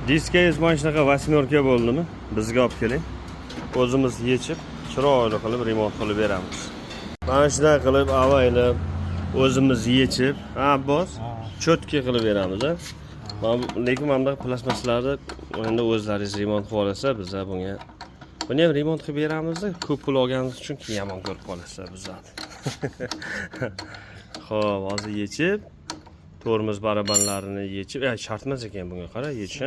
Diskangiz mana shunaqa 8 bo'ldimi? Bizga olib keling. O'zimiz yechib, chiroyli qilib remont qilib beramiz. Mana shunday qilib avaylab o'zimiz yechib, Abbos cho'tki qilib beramiz, a. Lekin mana plastmaslarni endi o'zlaringiz remont qilib olasizlar, biz bunga buni ham remont qilib beramiz-da, ko'p pul olganimiz uchun keyin yomon ko'rib qolasizlar bizlarni. Xo'p, hozir yechib, tormoz barabanlarini yechib, shart emas ekan bunga qara, yechish.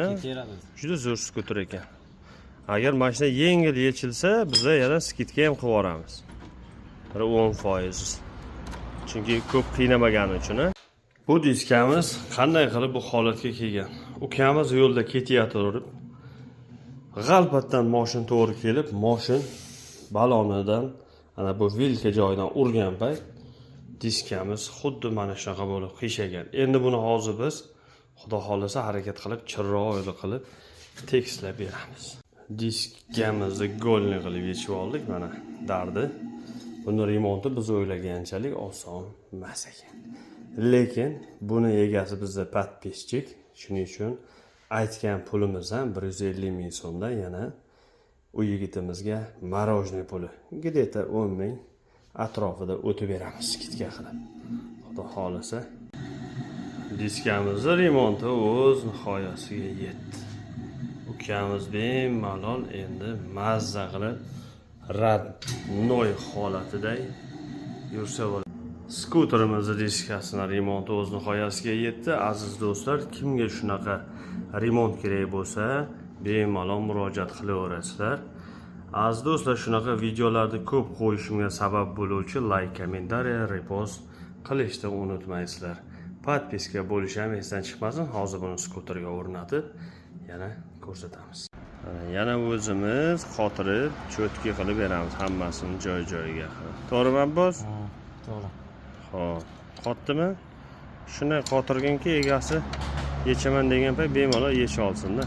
Juda zo'r skuter ekan. Agar mashina yengil yechilsa, biz yana skidka ham qilib yuboramiz. 10%. Chunki ko'p qiynamagani uchun. Bu diskamiz qanday qilib bu holatga kelgan? Ukamiz yo'lda ketayotib, g'alpatdan mashina to'g'ri kelib, mashina balonidan ana bu vilka joyidan urgan payt diskamiz xuddi mana shunaqa bo'lib qiyshagan. Endi buni hozir biz xudo xolasa harakat qilib, chiroyli qilib tekislab beramiz. Diskamizni golni qilib yechib oldik, mana dardi. Buni remonti biz o'ylaganchalik oson emas ekan. Lekin buni egasi bizda podpischik, shuning uchun aytgan pulimiz ham 150 ming so'mdan yana u yigitimizga marojniy puli где-то 10 ming atrofida o'tib beramiz skidka qilib. Xudo xolasa diskamizni remonti o'z nihoyasiga yetdi. Ukamiz bemalol endi mazza qilib radnoy holatida yursa bo'ladi. Skuterimizni diskasining remonti o'z nihoyasiga yetdi. Aziz do'stlar, kimga shunaqa remont kerak bo'lsa, bemalol murojaat qilaverasizlar. Aziz do'stlar, shunaqa videolarni ko'p qo'yishimga sabab bo'luvchi like, kommentariy, repost qilishni unutmaysizlar. Podpiska bo'lish ham esdan chiqmasin. Hozir buni skuterga o'rnatib yana ko'rsatamiz. Yana o'zimiz qotirib, cho'tki qilib beramiz hammasini joy-joyiga. To'g'rimi, Abbos? To'g'ri. Xo'p, qotdimi? Shuni qotirgunki egasi yechaman degan payt bemalol yecha olsin-da.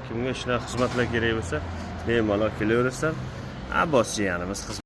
Kimga shunaqa xizmatlar kerak bo'lsa, bemalol kelaverasizlar. Abbos jiyanimiz